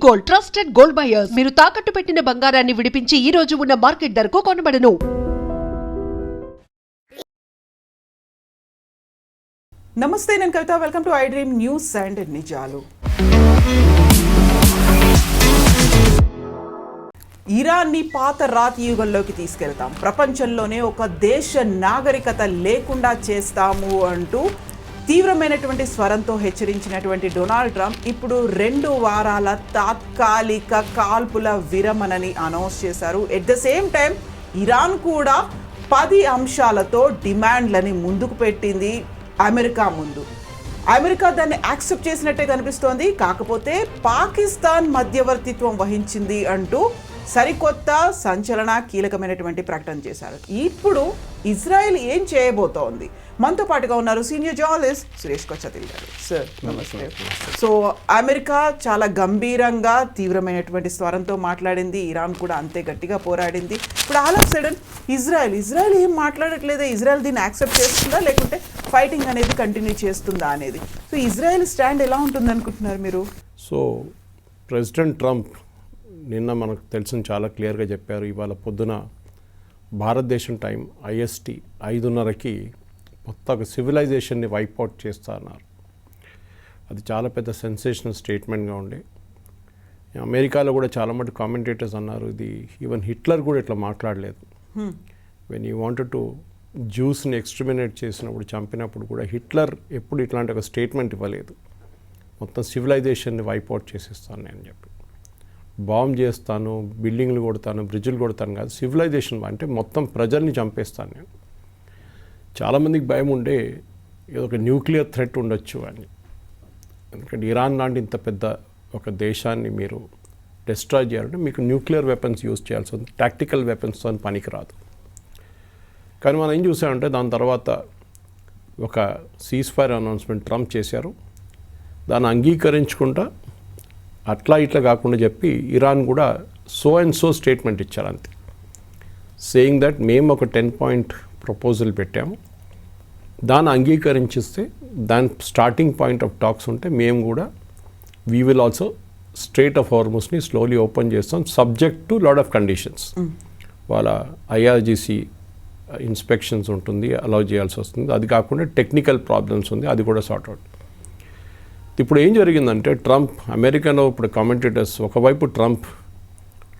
Gold, trusted gold buyers. మీరు తాకట్టు పెట్టిన బంగారాన్ని విడిపించి ఈ రోజు ఉన్న మార్కెట్ ధరకు కొనబడను. నమస్తే, నేను Kavitha. Welcome to iDream news and నిజాలు. ఇరాన్ని పాత రాతి యుగంలోకి తీసుకెళ్తాం, ప్రపంచంలోనే ఒక దేశ నాగరికత లేకుండా చేస్తాము అంటూ తీవ్రమైనటువంటి స్వరంతో హెచ్చరించినటువంటి డొనాల్డ్ ట్రంప్ ఇప్పుడు 2 వారాల తాత్కాలిక కాల్పుల విరమణని అనౌన్స్ చేశారు. At the same time Iran కూడా 10 అంశాలతో డిమాండ్లని ముందుకు పెట్టింది అమెరికా ముందు. అమెరికా దాన్ని యాక్సెప్ట్ చేసినట్టే కనిపిస్తోంది. కాకపోతే పాకిస్తాన్ మధ్యవర్తిత్వం వహించింది అంటూ సరికొత్త సంచలన కీలకమైనటువంటి ప్రకటన చేశారు. ఇప్పుడు ఇజ్రాయెల్ ఏం చేయబోతోంది? మనతో పాటుగా ఉన్నారు సీనియర్ జర్నలిస్ట్ సురేష్ కొచ్చతిల్ గారు. సార్ నమస్తే. సో అమెరికా చాలా గంభీరంగా తీవ్రమైనటువంటి స్వరంతో మాట్లాడింది, ఇరాన్ కూడా అంతే గట్టిగా పోరాడింది. ఇప్పుడు ఆల్ ఆఫ్ సడన్ ఇజ్రాయెల్ ఏం మాట్లాడట్లేదా? ఇజ్రాయెల్ దీన్ని యాక్సెప్ట్ చేస్తుందా, లేకుంటే ఫైటింగ్ అనేది కంటిన్యూ చేస్తుందా అనేది? సో ఇజ్రాయెల్ స్టాండ్ ఎలా ఉంటుంది అనుకుంటున్నారు మీరు? సో ప్రెసిడెంట్ ట్రంప్ నిన్న మనకు తెలిసిన చాలా క్లియర్గా చెప్పారు. ఇవాళ పొద్దున భారతదేశం టైం IST 5:30కి మొత్తం ఒక సివిలైజేషన్ని వైప్అవుట్ చేస్తా అన్నారు. అది చాలా పెద్ద సెన్సేషనల్ స్టేట్మెంట్గా ఉండే. అమెరికాలో కూడా చాలా మటు కామెంటేటర్స్ అన్నారు, ఇది ఈవెన్ హిట్లర్ కూడా ఇట్లా మాట్లాడలేదు. వెన్ యూ వాంటెడ్ టు జ్యూస్ని ఎక్స్ట్రిమినేట్ చేసినప్పుడు, చంపినప్పుడు కూడా హిట్లర్ ఎప్పుడు ఇట్లాంటి ఒక స్టేట్మెంట్ ఇవ్వలేదు. మొత్తం సివిలైజేషన్ని వైప్అవుట్ చేసేస్తాను నేను చెప్పి, బాంబ్ చేస్తాను, బిల్డింగ్లు కొడతాను, బ్రిడ్జ్లు కొడతాను కాదు, సివిలైజేషన్ అంటే మొత్తం ప్రజల్ని చంపేస్తాను నేను. చాలామందికి భయం ఉండే ఏదో ఒక న్యూక్లియర్ థ్రెట్ ఉండొచ్చు అని. ఎందుకంటే ఇరాన్ లాంటి ఇంత పెద్ద ఒక దేశాన్ని మీరు డిస్ట్రాయ్ చేయాలంటే మీకు న్యూక్లియర్ వెపన్స్ యూజ్ చేయాల్సి ఉంది. టాక్టికల్ వెపన్స్తో పనికిరాదు. కానీ మనం ఏం చూసామంటే దాని తర్వాత ఒక సీజ్ ఫైర్ అనౌన్స్మెంట్ ట్రంప్ చేశారు. దాన్ని అంగీకరించుకుంటా అట్లా ఇట్లా కాకుండా చెప్పి ఇరాన్ కూడా సో అండ్ సో స్టేట్మెంట్ ఇచ్చారు అంతే, సేయింగ్ దట్ మేము ఒక 10-point ప్రపోజల్ పెట్టాము, దాన్ని అంగీకరించిస్తే దాని స్టార్టింగ్ పాయింట్ ఆఫ్ టాక్స్ ఉంటే మేము కూడా we will also strait of హార్మోస్ని స్లోలీ ఓపెన్ చేస్తాం, subject to lot of conditions. వాళ్ళ IRGC ఇన్స్పెక్షన్స్ ఉంటుంది, అలౌ చేయాల్సి వస్తుంది. అది కాకుండా టెక్నికల్ ప్రాబ్లమ్స్ ఉంది, అది కూడా సార్ట్ అవుట్. ఇప్పుడు ఏం జరిగిందంటే ట్రంప్, అమెరికాలో ఇప్పుడు కామెంటేటర్స్ ఒకవైపు ట్రంప్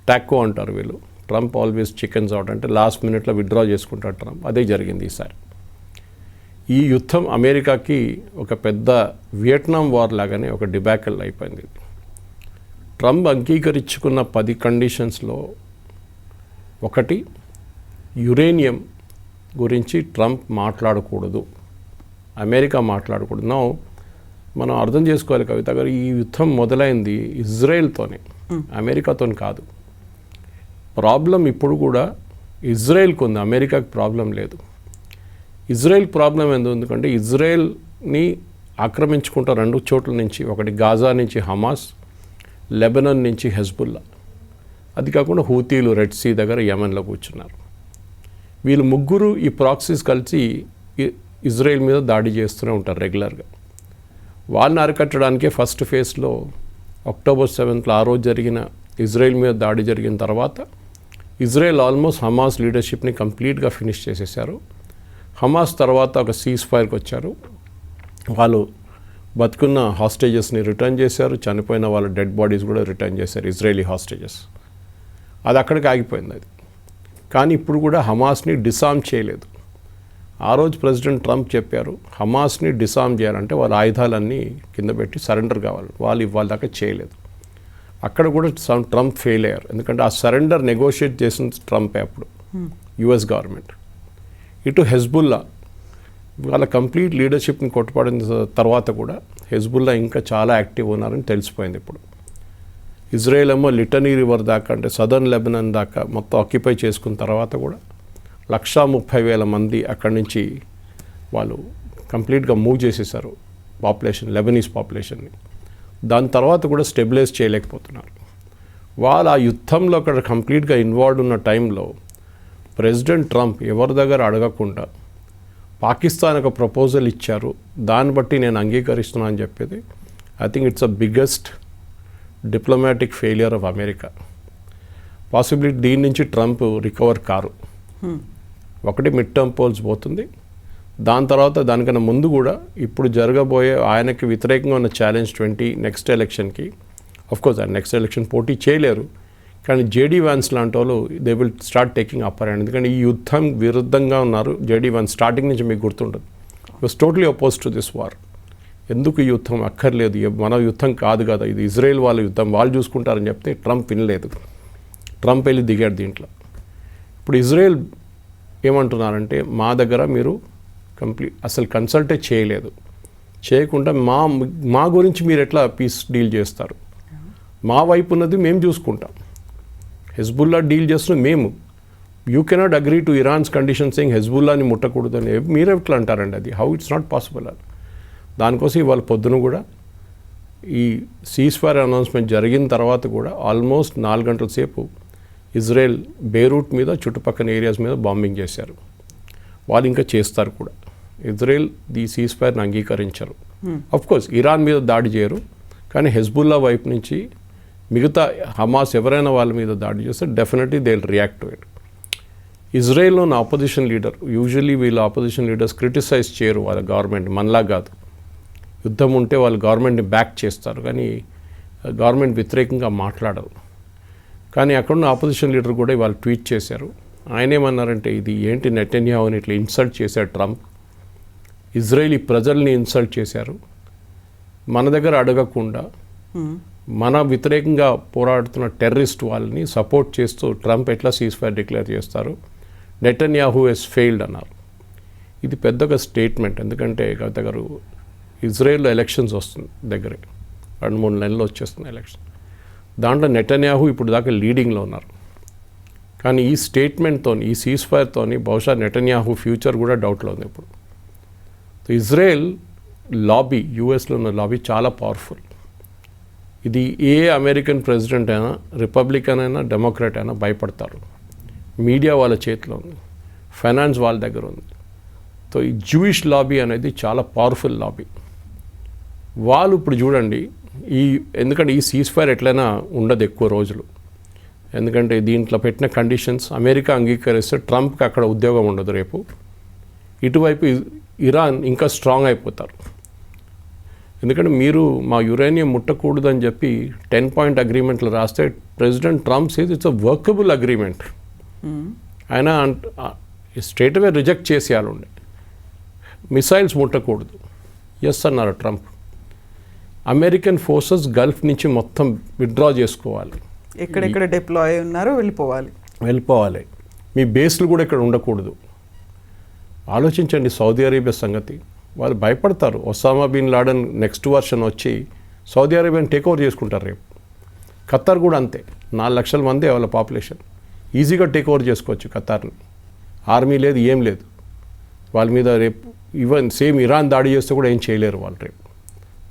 టాకో అంటారు వీళ్ళు, ట్రంప్ ఆల్వేస్ చికెన్స్ అవుట్ అంటే లాస్ట్ మినిట్లో విత్డ్రా చేసుకుంటాడు ట్రంప్. అదే జరిగింది ఈసారి. ఈ యుద్ధం అమెరికాకి ఒక పెద్ద వియట్నాం వార్ లాగానే ఒక డిబాకల్ అయిపోయింది. ట్రంప్ అంగీకరించుకున్న 10 కండిషన్స్లో ఒకటి, యురేనియం గురించి ట్రంప్ మాట్లాడకూడదు, అమెరికా మాట్లాడకూడదు. నౌ మనం అర్థం చేసుకోవాలి కవిత గారు, ఈ యుద్ధం మొదలైంది ఇజ్రాయెల్తోనే, అమెరికాతో కాదు. ప్రాబ్లం ఇప్పుడు కూడా ఇజ్రాయెల్కి ఉంది, అమెరికాకి ప్రాబ్లం లేదు. ఇజ్రాయెల్ ప్రాబ్లం ఎందుకంటే ఇజ్రాయెల్ని ఆక్రమించుకుంటా 2 చోట్ల నుంచి, ఒకటి గాజా నుంచి హమాస్, లెబనాన్ నుంచి హెజ్బుల్లా, అది కాకుండా హూతీలు రెడ్ సీ దగ్గర యెమెన్లో కూర్చున్నారు. వీళ్ళు ముగ్గురు ఈ ప్రాక్సీస్ కలిసి ఇజ్రాయెల్ మీద దాడి చేస్తూనే ఉంటారు రెగ్యులర్గా. వాళ్ళని అరికట్టడానికే ఫస్ట్ ఫేజ్లో అక్టోబర్ 7th ఆ రోజు జరిగిన ఇజ్రాయెల్ మీద దాడి జరిగిన తర్వాత ఇజ్రాయెల్ ఆల్మోస్ట్ హమాస్ లీడర్షిప్ని కంప్లీట్గా ఫినిష్ చేసేసారు. హమాస్ తర్వాత ఒక సీజ్ ఫైర్కి వచ్చారు. వాళ్ళు బతుకున్న హాస్టేజెస్ని రిటర్న్ చేశారు, చనిపోయిన వాళ్ళ డెడ్ బాడీస్ కూడా రిటర్న్ చేశారు, ఇజ్రాయలీ హాస్టేజెస్. అది అక్కడికి ఆగిపోయింది అది. కానీ ఇప్పుడు కూడా హమాస్ని డిసార్మ్ చేయలేదు. ఆ రోజు ప్రెసిడెంట్ ట్రంప్ చెప్పారు, హమాస్ని డిసార్మ్ చేయాలంటే వాళ్ళ ఆయుధాలన్నీ కింద పెట్టి సరెండర్ కావాలి, వాళ్ళు ఇవాళ దాకా చేయలేదు. అక్కడ కూడా ట్రంప్ ఫెయిల్ అయ్యారు. ఎందుకంటే ఆ సరెండర్ నెగోషియేట్ చేసిన ట్రంపే అప్పుడు, US గవర్నమెంట్. ఇటు హెజ్బుల్లా వాళ్ళ కంప్లీట్ లీడర్షిప్ని కొట్టుపడిన తర్వాత కూడా హెజ్బుల్లా ఇంకా చాలా యాక్టివ్ ఉన్నారని తెలిసిపోయింది ఇప్పుడు. ఇజ్రాయెల్ ఏమో లిటనీ రివర్ దాకా అంటే సదర్న్ లెబనాన్ దాకా మొత్తం ఆక్యుపై చేసుకున్న తర్వాత కూడా 130,000 మంది అక్కడి నుంచి వాళ్ళు కంప్లీట్గా మూవ్ చేసేసారు పాపులేషన్, లెబనీస్ పాపులేషన్ని. దాని తర్వాత కూడా స్టెబిలైజ్ చేయలేకపోతున్నారు. వాళ్ళు ఆ యుద్ధంలో అక్కడ కంప్లీట్గా ఇన్వాల్వ్ ఉన్న టైంలో ప్రెసిడెంట్ ట్రంప్ ఎవరి దగ్గర అడగకుండా పాకిస్తాన్ ఒక ప్రపోజల్ ఇచ్చారు, దాన్ని బట్టి నేను అంగీకరిస్తున్నాను అని చెప్పేది I think it's a biggest diplomatic failure of America. Possibility దీని నుంచి ట్రంప్ రికవర్ కారు. ఒకటి మిడ్ టర్మ్ పోల్స్ పోతుంది, దాని తర్వాత దానికన్నా ముందు కూడా ఇప్పుడు జరగబోయే ఆయనకి వ్యతిరేకంగా ఉన్న ఛాలెంజ్ నెక్స్ట్ ఎలక్షన్కి కోర్స్ ఆయన నెక్స్ట్ ఎలక్షన్ పోటీ చేయలేరు, కానీ జేడీ వ్యాన్స్ లాంటి వాళ్ళు they will start taking upper hand. ఎందుకంటే ఈ యుద్ధం విరుద్ధంగా ఉన్నారు జేడీ వ్యాన్స్. స్టార్టింగ్ నుంచి మీకు గుర్తుంటుంది, was totally oppose to this war. ఎందుకు ఈ యుద్ధం అక్కర్లేదు, మన యుద్ధం కాదు కదా, ఇది ఇజ్రాయెల్ వాళ్ళ యుద్ధం, వాళ్ళు చూసుకుంటారని చెప్తే ట్రంప్ వినలేదు. ట్రంప్ వెళ్ళి దిగాడు దీంట్లో. ఇప్పుడు ఇజ్రాయెల్ ఏమంటున్నారంటే మా దగ్గర మీరు అసలు కన్సల్టే చేయలేదు, చేయకుండా మా గురించి మీరు ఎట్లా పీస్ డీల్ చేస్తారు, మా వైపు ఉన్నది మేము చూసుకుంటాం, హెజ్బుల్లా డీల్ చేస్తున్నది మేము, you cannot agree to Iran's condition saying హెజ్బుల్లాని ముట్టకూడదు అని మీరు ఎట్లా అంటారండి, అది హౌ ఇట్స్ నాట్ పాసిబుల్ అని. దానికోసం ఇవాళ పొద్దున కూడా ఈ సీజ్ఫైర్ అనౌన్స్మెంట్ జరిగిన తర్వాత కూడా ఆల్మోస్ట్ 4 గంటల సేపు ఇజ్రాయెల్ బేరూట్ మీద చుట్టుపక్కల ఏరియాస్ మీద బాంబింగ్ చేశారు. వాళ్ళు ఇంకా చేస్తారు కూడా. ఇజ్రాయెల్ ది సీజ్ఫైర్ని అంగీకరించరు. కోర్స్ ఇరాన్ మీద దాడి చేయరు, కానీ హెజ్బుల్లా వైపు నుంచి మిగతా హమాస్ ఎవరైనా వాళ్ళ మీద దాడి చేస్తే definitely they will react to it. ఇజ్రాయెల్లో ఉన్న ఆపోజిషన్ లీడర్, యూజువల్లీ వీళ్ళ ఆపోజిషన్ లీడర్స్ క్రిటిసైజ్ చేయరు వాళ్ళ గవర్నమెంట్, మనలా కాదు. యుద్ధం ఉంటే వాళ్ళు గవర్నమెంట్ని బ్యాక్ చేస్తారు, కానీ గవర్నమెంట్ వ్యతిరేకంగా మాట్లాడరు. కానీ అక్కడున్న ఆపోజిషన్ లీడర్ కూడా ఇవాళ ట్వీట్ చేశారు. ఆయన ఏమన్నారంటే, ఇది ఏంటి నెటన్యాహుని ఇట్లా ఇన్సల్ట్ చేశారు ట్రంప్, ఇజ్రాయేలీ ప్రజల్ని ఇన్సల్ట్ చేశారు, మన దగ్గర అడగకుండా మన వ్యతిరేకంగా పోరాడుతున్న టెర్రరిస్ట్ వాళ్ళని సపోర్ట్ చేస్తూ ట్రంప్ ఎట్లా సీజ్ఫైర్ డిక్లేర్ చేస్తారు, నెటన్యాహు హెస్ ఫెయిల్డ్ అన్నారు. ఇది పెద్దగా స్టేట్మెంట్, ఎందుకంటే గత గారు ఇజ్రాయెల్లో ఎలక్షన్స్ వస్తుంది దగ్గరే, 2-3 నెలలు వచ్చేస్తుంది ఎలక్షన్. దాంట్లో నెటన్యాహు ఇప్పుడు దాకా లీడింగ్లో ఉన్నారు. కానీ ఈ స్టేట్మెంట్తో, ఈ సీజ్ఫైర్తో బహుశా నెటన్యాహు ఫ్యూచర్ కూడా డౌట్లో ఉంది ఇప్పుడు. ఇజ్రాయెల్ లాబీ, యూఎస్లో ఉన్న లాబీ చాలా పవర్ఫుల్. ఇది ఏ అమెరికన్ ప్రెసిడెంట్ అయినా, రిపబ్లికన్ అయినా, డెమోక్రాట్ అయినా భయపడతారు. మీడియా వాళ్ళ చేతిలో ఉంది, ఫైనాన్స్ వాళ్ళ దగ్గర ఉంది. సో ఈ జూయిష్ లాబీ అనేది చాలా పవర్ఫుల్ లాబీ. వాళ్ళు ఇప్పుడు చూడండి, ఎందుకంటే ఈ సీజ్ఫైర్ ఎట్లయినా ఉండదు ఎక్కువ రోజులు, ఎందుకంటే దీంట్లో పెట్టిన కండిషన్స్ అమెరికా అంగీకరిస్తే ట్రంప్కి అక్కడ ఉద్యోగం ఉండదు రేపు. ఇటువైపు ఇరాన్ ఇంకా స్ట్రాంగ్ అయిపోతారు. ఎందుకంటే మీరు మా యురేనియం ముట్టకూడదని చెప్పి 10 పాయింట్ అగ్రిమెంట్లు రాస్తే president Trump says it's a workable agreement. ఆయన స్ట్రేట్ అవే రిజెక్ట్ చేసేయాలి ఉండే, మిసైల్స్ ముట్టకూడదు, ఎస్ అన్నారు ట్రంప్. అమెరికన్ ఫోర్సెస్ గల్ఫ్ నుంచి మొత్తం విత్డ్రా చేసుకోవాలి, ఎక్కడెక్కడ డిప్లాయ్ ఉన్నారో వెళ్ళిపోవాలి, మీ బేస్లు కూడా ఇక్కడ ఉండకూడదు. ఆలోచించండి సౌదీ అరేబియా సంగతి, వాళ్ళు భయపడతారు. Osama bin Laden next version వచ్చి సౌదీ అరేబియాని టేక్ ఓవర్ చేసుకుంటారు రేపు. ఖతార్ కూడా అంతే, 4 లక్షల మంది వాళ్ళ పాపులేషన్, ఈజీగా టేక్ ఓవర్ చేసుకోవచ్చు ఖతార్ని. ఆర్మీ లేదు, ఏం లేదు వాళ్ళ మీద. రేపు ఈవెన్ సేమ్ ఇరాన్ దాడి చేస్తే కూడా ఏం చేయలేరు వాళ్ళు రేపు,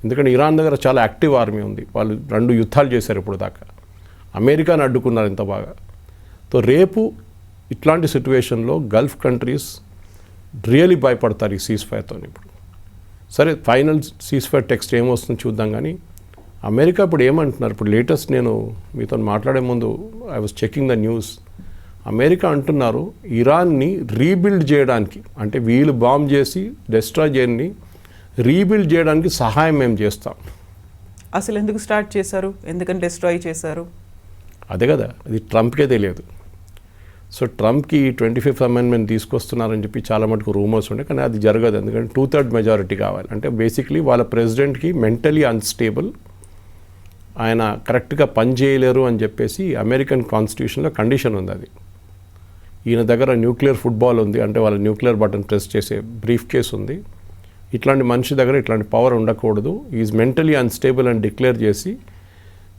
ఎందుకంటే ఇరాన్ దగ్గర చాలా యాక్టివ్ ఆర్మీ ఉంది. వాళ్ళు 2 యుద్ధాలు చేశారు ఇప్పుడు దాకా, అమెరికాని అడ్డుకున్నారు ఇంత బాగా. సో రేపు ఇట్లాంటి సిచ్యువేషన్లో గల్ఫ్ కంట్రీస్ రియలీ భయపడతారు ఈ సీజ్ఫైర్తో. ఇప్పుడు సరే ఫైనల్ సీజ్ఫైర్ టెక్స్ట్ ఏమొస్తుందో చూద్దాం. కానీ అమెరికా ఇప్పుడు ఏమంటున్నారు, ఇప్పుడు లేటెస్ట్ నేను మీతో మాట్లాడే ముందు I was checking the news. America అంటున్నారు ఇరాన్ని రీబిల్డ్ చేయడానికి, అంటే వీళ్ళు బాంబ్ చేసి డెస్ట్రాయ్ చేయని రీబిల్డ్ చేయడానికి సహాయం మేము చేస్తాం. అసలు ఎందుకు స్టార్ట్ చేశారు, ఎందుకని డిస్ట్రాయ్ చేశారు, అదే కదా, అది ట్రంప్కే తెలియదు. సో ట్రంప్కి 25th అమెండ్మెంట్ తీసుకొస్తున్నారని చెప్పి చాలా మటుకు రూమర్స్ ఉండే, కానీ అది జరగదు. ఎందుకంటే 2/3 మెజారిటీ కావాలి. అంటే బేసిక్లీ వాళ్ళ ప్రెసిడెంట్కి మెంటలీ అన్స్టేబుల్, ఆయన కరెక్ట్గా పని చేయలేరు అని చెప్పేసి అమెరికన్ కాన్స్టిట్యూషన్లో కండిషన్ ఉంది. అది ఈయన దగ్గర న్యూక్లియర్ ఫుట్బాల్ ఉంది, అంటే వాళ్ళ న్యూక్లియర్ బటన్ ప్రెస్ చేసే బ్రీఫ్ కేస్ ఉంది. ఇట్లాంటి మనిషి దగ్గర ఇట్లాంటి పవర్ ఉండకూడదు, ఈజ్ మెంటలీ అన్స్టేబుల్ అని డిక్లేర్ చేసి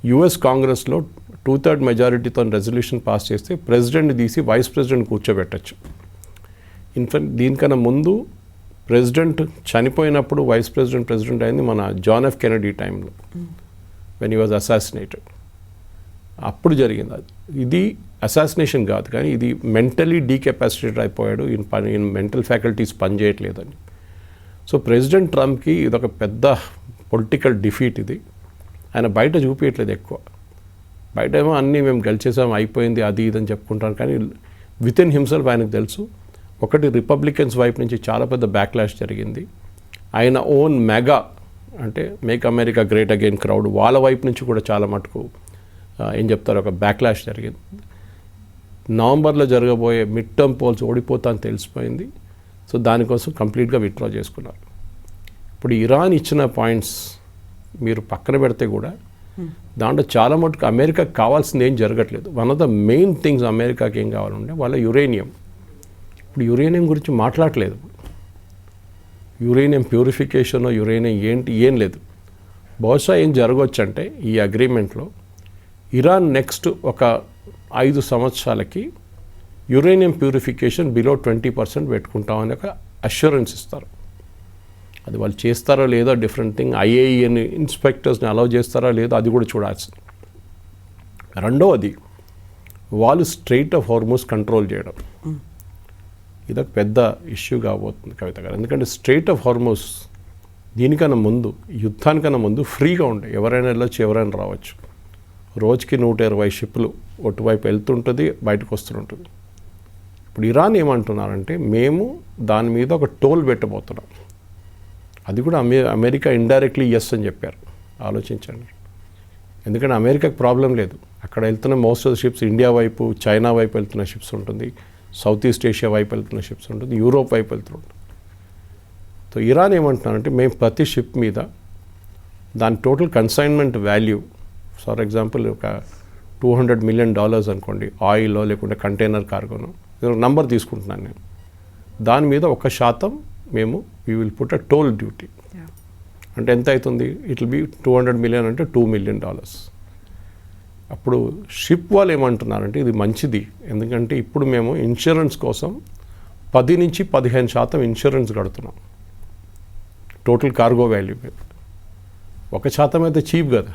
యుఎస్ కాంగ్రెస్లో 2/3 మెజారిటీతో రెజల్యూషన్ పాస్ చేస్తే ప్రెసిడెంట్ తీసి వైస్ ప్రెసిడెంట్ కూర్చోబెట్టచ్చు. ఇన్ఫాక్ట్ దీనికన్నా ముందు ప్రెసిడెంట్ చనిపోయినప్పుడు వైస్ ప్రెసిడెంట్ అయింది మన జాన్ ఎఫ్ కెనడీ టైంలో, వెన్ హీ వాజ్ అసాసినేటెడ్. అప్పుడు జరిగింది అది. ఇది అసాసినేషన్ కాదు, కానీ ఇది మెంటలీ డీకెపాసిటేట్ అయిపోయాడు, ఈయన మెంటల్ ఫ్యాకల్టీస్ పనిచేయట్లేదని. సో ప్రెసిడెంట్ ట్రంప్కి ఇదొక పెద్ద పొలిటికల్ డిఫీట్ ఇది. ఆయన బయట చూపించట్లేదు ఎక్కువ. బయట ఏమో అన్నీ మేము గెలిచేసాం అయిపోయింది అది ఇదని చెప్పుకుంటాను, కానీ విత్ ఇన్ హిమ్సెల్ఫ్ ఆయనకు తెలుసు ఒకటి రిపబ్లికన్స్ వైపు నుంచి చాలా పెద్ద బ్యాక్లాష్ జరిగింది. ఆయన ఓన్ మెగా అంటే make America great again crowd వాళ్ళ వైపు నుంచి కూడా చాలా మటుకు ఏం చెప్తారు ఒక బ్యాక్లాష్ జరిగింది. నవంబర్లో జరగబోయే మిడ్ టర్మ్ పోల్స్ ఓడిపోతా అని తెలిసిపోయింది. సో దానికోసం కంప్లీట్గా విత్డ్రా చేసుకున్నారు. ఇప్పుడు ఇరాన్ ఇచ్చిన పాయింట్స్ మీరు పక్కన పెడితే కూడా దాంట్లో చాలా మటుకు అమెరికాకి కావాల్సింది ఏం జరగట్లేదు. One of the main things అమెరికాకి ఏం కావాలంటే వాళ్ళ యురేనియం. ఇప్పుడు యురేనియం గురించి మాట్లాడలేదు. యురేనియం ప్యూరిఫికేషన్ యురేనియం ఏంటి ఏం లేదు. బహుశా ఏం జరగవచ్చు అంటే ఈ అగ్రిమెంట్లో ఇరాన్ నెక్స్ట్ ఒక 5 సంవత్సరాలకి యురేనియం ప్యూరిఫికేషన్ బిలో 20% పెట్టుకుంటామని ఒక అష్యూరెన్స్ ఇస్తారు. అది వాళ్ళు చేస్తారో లేదో డిఫరెంట్ థింగ్. ఐఏఈని ఇన్స్పెక్టర్స్ని అలౌ చేస్తారో లేదో అది కూడా చూడాల్సింది. రెండవది వాళ్ళు స్ట్రెయిట్ ఆఫ్ హార్మోస్ కంట్రోల్ చేయడం. ఇదొక పెద్ద ఇష్యూ కాబోతుంది కవిత గారు. ఎందుకంటే స్ట్రెయిట్ ఆఫ్ హార్మోస్ దీనికన్నా ముందు యుద్ధానికన్నా ముందు ఫ్రీగా ఉండే, ఎవరైనా వెళ్ళొచ్చు ఎవరైనా రావచ్చు. రోజుకి 120 షిప్లు ఒటువైపు వెళ్తుంటుంది బయటకు వస్తుంటుంది. ఇప్పుడు ఇరాన్ ఏమంటున్నారంటే మేము దాని మీద ఒక టోల్ పెట్టబోతున్నాం. అది కూడా అమెరికా ఇండైరెక్ట్లీ ఎస్ అని చెప్పారు. ఆలోచించండి. ఎందుకంటే అమెరికాకి ప్రాబ్లం లేదు. అక్కడ వెళ్తున్న most of the ships India వైపు చైనా వైపు వెళ్తున్న షిప్స్ ఉంటుంది, సౌత్ ఈస్ట్ ఏషియా వైపు వెళ్తున్న షిప్స్ ఉంటుంది, యూరోప్ వైపు వెళ్తుంటుంది. సో ఇరాన్ ఏమంటున్నారంటే మేము ప్రతి షిప్ మీద దాని total consignment value for example ఒక $200 million అనుకోండి, ఆయిల్లో లేకుంటే కంటైనర్ కార్గోను నంబర్ తీసుకుంటున్నాను నేను. దాని మీద 1% మేము we will put a toll duty. అంటే ఎంత అవుతుంది? ఇట్ విల్ బి 200 million అంటే $2 million. అప్పుడు షిప్ వాళ్ళు ఏమంటున్నారంటే ఇది మంచిది, ఎందుకంటే ఇప్పుడు మేము ఇన్సూరెన్స్ కోసం 10 నుంచి 15% ఇన్సూరెన్స్ కడుతున్నాం టోటల్ కార్గో వాల్యూ మీద. 1% అయితే చీప్ కదా.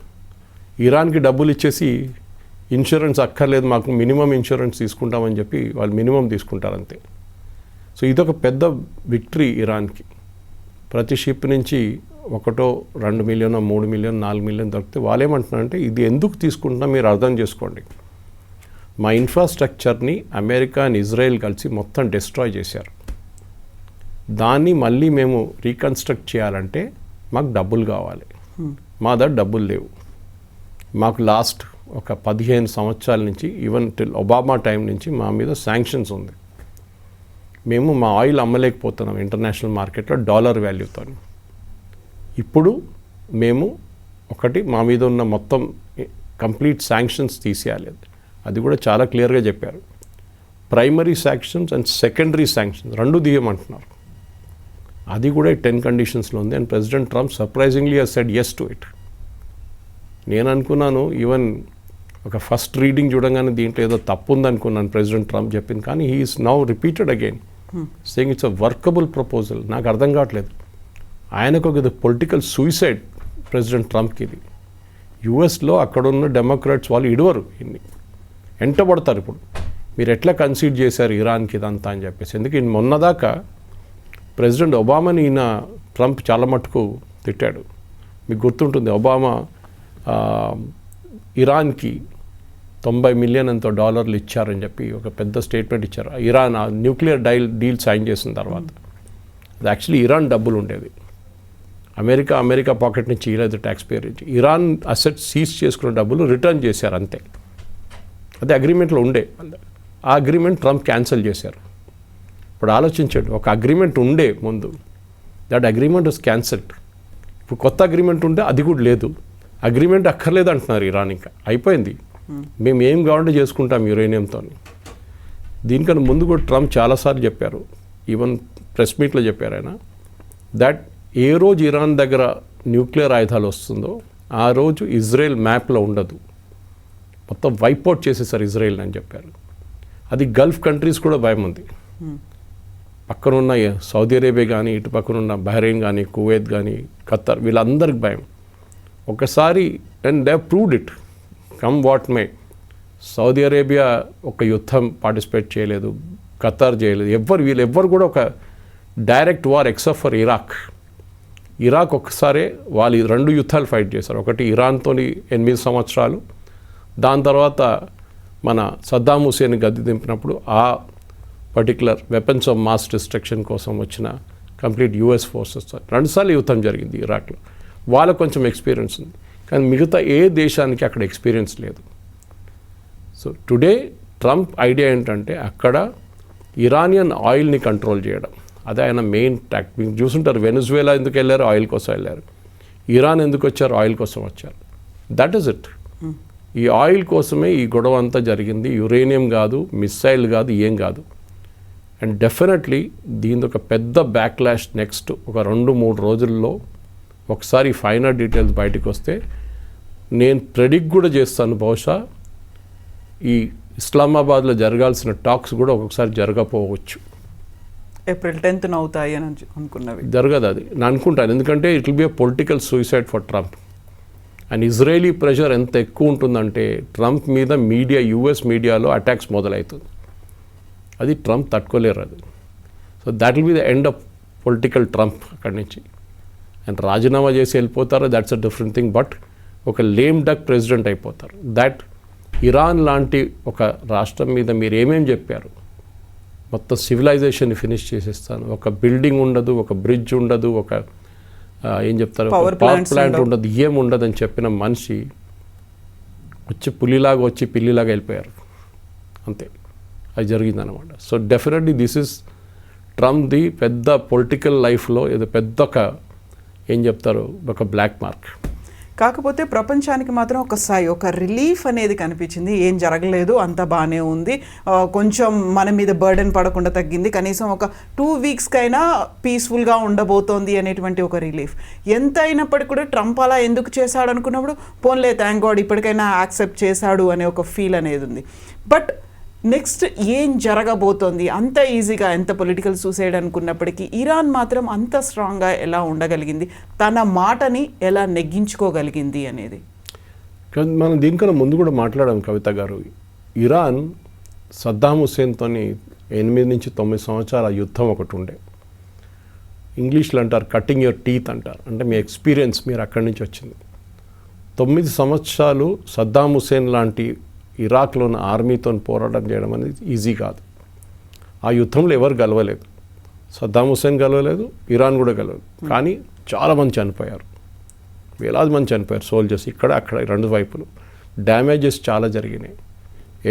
ఇరాన్కి డబ్బులు ఇచ్చేసి ఇన్సూరెన్స్ అక్కర్లేదు మాకు మినిమం ఇన్సూరెన్స్ తీసుకుంటామని చెప్పి వాళ్ళు మినిమం తీసుకుంటారు అంతే. సో ఇదొక పెద్ద విక్టరీ ఇరాన్కి. ప్రతి షిప్ నుంచి 1, 2 మిలియన్, 3 మిలియన్, 4 మిలియన్ దొరికితే వాళ్ళు ఏమంటున్నారంటే ఇది ఎందుకు తీసుకుంటున్నా మీరు అర్థం చేసుకోండి. మా ఇన్ఫ్రాస్ట్రక్చర్ని అమెరికా అండ్ ఇజ్రాయెల్ కలిసి మొత్తం డిస్ట్రాయ్ చేశారు. దాన్ని మళ్ళీ మేము రీకన్స్ట్రక్ట్ చేయాలంటే మాకు డబ్బులు కావాలి. మా దగ్గర డబ్బులు లేవు. మాకు లాస్ట్ ఒక 15 సంవత్సరాల నుంచి ఈవెన్ టిల్ ఒబామా టైం నుంచి మా మీద శాంక్షన్స్ ఉంది. మేము మా ఆయిల్ అమ్మలేకపోతున్నాం ఇంటర్నేషనల్ మార్కెట్లో డాలర్ వాల్యూతో. ఇప్పుడు మేము ఒకటి మా మీద ఉన్న మొత్తం కంప్లీట్ శాంక్షన్స్ తీసేయాలి. అది కూడా చాలా క్లియర్గా చెప్పారు. Primary sanctions and secondary sanctions రెండు తీయమంటున్నారు. అది కూడా 10 కండిషన్స్లో ఉంది. And president Trump surprisingly has said yes to it. నేను అనుకున్నాను ఈవెన్ ఒక ఫస్ట్ రీడింగ్ చూడగానే దీంట్లో ఏదో తప్పు ఉందనుకున్నాను ప్రెసిడెంట్ ట్రంప్ చెప్పింది, కానీ he is now repeated again saying it's a workable proposal. నాకు అర్థం కావట్లేదు. ఆయనకు ఒక పొలిటికల్ సూసైడ్ ప్రెసిడెంట్ ట్రంప్కి ఇది. యుఎస్లో అక్కడున్న డెమోక్రాట్స్ వాళ్ళు ఇడవరు, ఇన్ని ఎంటబడతారు. ఇప్పుడు మీరు ఎట్లా కన్సీడ్ చేశారు ఇరాన్కి ఇదంతా అని చెప్పేసి. ఎందుకంటే మొన్నదాకా ప్రెసిడెంట్ ఒబామాని ఈయన ట్రంప్ చాలా మటుకు తిట్టాడు. మీకు గుర్తుంటుంది, ఒబామా ఇరాన్కి $90 మిలియన్ ఎంతో డాలర్లు ఇచ్చారని చెప్పి ఒక పెద్ద స్టేట్మెంట్ ఇచ్చారు. ఇరాన్ న్యూక్లియర్ డీల్ సైన్ చేసిన తర్వాత అది యాక్చువల్లీ ఇరాన్ డబ్బులు ఉండేది. అమెరికా పాకెట్ నుంచి ఇవ్వలేదు, ట్యాక్స్ పేర్ నుంచి. ఇరాన్ అసెట్ సీజ్ చేసుకున్న డబ్బులు రిటర్న్ చేశారు అంతే. అది అగ్రిమెంట్లో ఉండే. ఆ అగ్రిమెంట్ ట్రంప్ క్యాన్సిల్ చేశారు. ఇప్పుడు ఆలోచించండి, ఒక అగ్రిమెంట్ ఉండే ముందు, దట్ అగ్రిమెంట్ వాస్ క్యాన్సిల్డ్. ఇప్పుడు కొత్త అగ్రిమెంట్ ఉంటే అది కూడా లేదు. అగ్రిమెంట్ అక్కర్లేదు అంటున్నారు ఇరాన్. ఇంకా అయిపోయింది, మేము ఏం కావాలంటే చేసుకుంటాం యురేనియంతో. దీనికన్నా ముందు కూడా ట్రంప్ చాలాసార్లు చెప్పారు, ఈవెన్ ప్రెస్ మీట్లో చెప్పారు ఆయన, దట్ ఏ రోజు ఇరాన్ దగ్గర న్యూక్లియర్ ఆయుధాలు వస్తుందో ఆ రోజు ఇజ్రాయెల్ మ్యాప్లో ఉండదు, మొత్తం వైప్అవుట్ చేసేసారు ఇజ్రాయెల్ అని చెప్పారు. అది గల్ఫ్ కంట్రీస్ కూడా భయం ఉంది. పక్కనున్న సౌదీ అరేబియా కానీ, ఇటు పక్కనున్న బహ్రెయిన్ కానీ, కువైత్ కానీ, ఖత్తర్, వీళ్ళందరికి భయం. ఒకసారి and they proved it, come what may. Saudi Arabia ఒక యుద్ధం పార్టిసిపేట్ చేయలేదు, ఖత్తర్ చేయలేదు, వీళ్ళెవ్వరు కూడా ఒక direct war except for Iraq. Iraq ఒక్కసారే వాళ్ళు 2 యుద్ధాలు ఫైట్ చేశారు. ఒకటి ఇరాన్తోని 8 సంవత్సరాలు, దాని తర్వాత మన సద్దాం హుసేన్ గద్దె దింపినప్పుడు ఆ particular weapons of mass destruction కోసం వచ్చిన కంప్లీట్ యుఎస్ ఫోర్సెస్ 2 సార్లు యుద్ధం జరిగింది ఇరాక్లో. వాళ్ళకు కొంచెం ఎక్స్పీరియన్స్ ఉంది, కానీ మిగతా ఏ దేశానికి అక్కడ ఎక్స్పీరియన్స్ లేదు. సో టుడే ట్రంప్ ఐడియా ఏంటంటే అక్కడ ఇరానియన్ ఆయిల్ని కంట్రోల్ చేయడం, అదే ఆయన మెయిన్ టాక్. మీరు చూసుంటారు వెనిజువేలా ఎందుకు వెళ్ళారు, ఆయిల్ కోసం వెళ్ళారు. ఇరాన్ ఎందుకు వచ్చారు, ఆయిల్ కోసం వచ్చారు. That is it. ఈ ఆయిల్ కోసమే ఈ గొడవ అంతా జరిగింది. యురేనియం కాదు, మిస్సైల్ కాదు, ఏం కాదు. అండ్ డెఫినెట్లీ దీని ఒక పెద్ద బ్యాక్లాష్ నెక్స్ట్ ఒక 2-3 రోజుల్లో ఒకసారి ఫైనల్ డీటెయిల్స్ బయటకు వస్తే నేను ప్రెడిక్ట్ కూడా చేస్తాను, బహుశా ఈ ఇస్లామాబాద్లో జరగాల్సిన టాక్స్ కూడా ఒక్కొక్కసారి జరగకపోవచ్చు. ఏప్రిల్ 10th అవుతాయి అని అనుకున్నవి జరగదు అది నేను అనుకుంటాను. ఎందుకంటే it will be a political suicide for Trump. And Israeli pressure ఎంత ఎక్కువ ఉంటుందంటే ట్రంప్ మీద మీడియా, యూఎస్ మీడియాలో అటాక్స్ మొదలవుతుంది. అది ట్రంప్ తట్టుకోలేరు అది. So that will be the end of political Trump అక్కడి నుంచి. అండ్ రాజీనామా చేసి వెళ్ళిపోతారు, that's a different thing. But ఒక లేమ్ డక్ ప్రెసిడెంట్ అయిపోతారు. దట్ ఇరాన్ లాంటి ఒక రాష్ట్రం మీద మీరు ఏమేమి చెప్పారు, మొత్తం సివిలైజేషన్ని ఫినిష్ చేసేస్తాను, ఒక బిల్డింగ్ ఉండదు, ఒక బ్రిడ్జ్ ఉండదు, ఒక ఏం చెప్తారు పవర్ ప్లాంట్ ఉండదు, ఏం ఉండదు అని చెప్పిన మనిషి వచ్చి పులిలాగా వచ్చి పిల్లిలాగా వెళ్ళిపోయారు. అంతే, అది జరిగిందనమాట. So definitely this is Trump the పెద్ద పొలిటికల్ లైఫ్లో ఇది పెద్ద ఒక ఏం చెప్తారు ఒక బ్లాక్ మార్క్. కాకపోతే ప్రపంచానికి మాత్రం ఒక రిలీఫ్ అనేది కనిపించింది. ఏం జరగలేదు, అంత బాగానే ఉంది, కొంచెం మన మీద బర్డెన్ పడకుండా తగ్గింది, కనీసం ఒక 2 వీక్స్కైనా పీస్ఫుల్గా ఉండబోతోంది అనేటువంటి ఒక రిలీఫ్. ఎంత అయినప్పటికీ కూడా ట్రంప్ అలా ఎందుకు చేశాడు అనుకున్నప్పుడు పోన్లే థ్యాంక్ గాడ్ ఇప్పటికైనా యాక్సెప్ట్ చేశాడు అనే ఒక ఫీల్ అనేది ఉంది. బట్ నెక్స్ట్ ఏం జరగబోతోంది, అంత ఈజీగా ఎంత పొలిటికల్ సూసైడ్ అనుకున్నప్పటికీ ఇరాన్ మాత్రం అంత స్ట్రాంగ్గా ఎలా ఉండగలిగింది, తన మాటని ఎలా నెగ్గించుకోగలిగింది అనేది. మనం దీనికన్నా ముందు కూడా మాట్లాడాం కవిత గారు. ఇరాన్ సద్దాం హుసేన్తో 8 నుంచి 9 సంవత్సరాల యుద్ధం ఒకటి ఉండే. ఇంగ్లీష్లో అంటారు కటింగ్ యువర్ టీత్ అంటారు, అంటే మీ ఎక్స్పీరియన్స్ మీరు అక్కడి నుంచి వచ్చింది. 9 సంవత్సరాలు సద్దాం హుసేన్ లాంటి ఇరాక్లో ఉన్న ఆర్మీతో పోరాటం చేయడం అనేది ఈజీ కాదు. ఆ యుద్ధంలో ఎవరు గెలవలేదు, సద్దాం హుసేన్ గెలవలేదు, ఇరాన్ కూడా గెలవలేదు. కానీ చాలామంది చనిపోయారు, వేలాది మంది చనిపోయారు సోల్జర్స్, ఇక్కడ అక్కడ 2 వైపులు. డ్యామేజెస్ చాలా జరిగినాయి.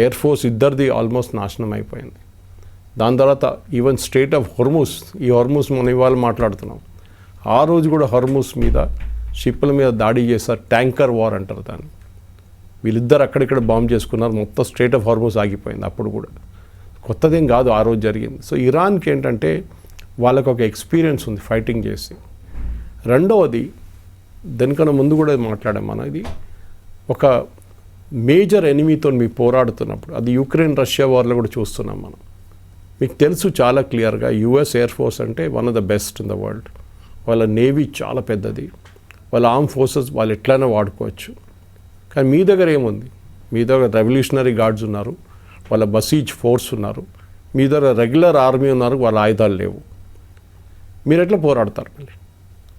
ఎయిర్ ఫోర్స్ ఇద్దరిది ఆల్మోస్ట్ నాశనం అయిపోయింది. దాని తర్వాత ఈవెన్ స్ట్రేట్ ఆఫ్ హొర్ముస్, ఈ హొర్ముస్ మనం ఇవాళ మాట్లాడుతున్నాం, ఆ రోజు కూడా హొర్ముస్ మీద షిప్పుల మీద దాడి చేశారు. ట్యాంకర్ వార్ అంటారు దాన్ని. వీళ్ళిద్దరు అక్కడిక్కడ బాంబ్ చేసుకున్నారు, మొత్తం స్ట్రేట్ ఆఫ్ హార్మోస్ ఆగిపోయింది. అప్పుడు కూడా కొత్తదేం కాదు, ఆ రోజు జరిగింది. సో ఇరాన్కి ఏంటంటే వాళ్ళకు ఒక ఎక్స్పీరియన్స్ ఉంది ఫైటింగ్ చేసి. రెండవది దానికన్నా ముందు కూడా మాట్లాడాం మనం, ఇది ఒక మేజర్ ఎనిమీతో మీరు పోరాడుతున్నప్పుడు, అది యుక్రెయిన్ రష్యా వార్లో కూడా చూస్తున్నాం మనం. మీకు తెలుసు చాలా క్లియర్గా యుఎస్ ఎయిర్ ఫోర్స్ అంటే one of the best in the world. వాళ్ళ నేవీ చాలా పెద్దది, వాళ్ళ ఆర్మ్ ఫోర్సెస్ వాళ్ళు ఎట్లయినా వాడుకోవచ్చు. కానీ మీ దగ్గర ఏముంది, మీ దగ్గర రెవల్యూషనరీ గార్డ్స్ ఉన్నారు, వాళ్ళ బసీజ్ ఫోర్స్ ఉన్నారు, మీ దగ్గర రెగ్యులర్ ఆర్మీ ఉన్నారు, వాళ్ళ ఆయుధాలు లేవు. మీరు ఎట్లా పోరాడతారు మళ్ళీ?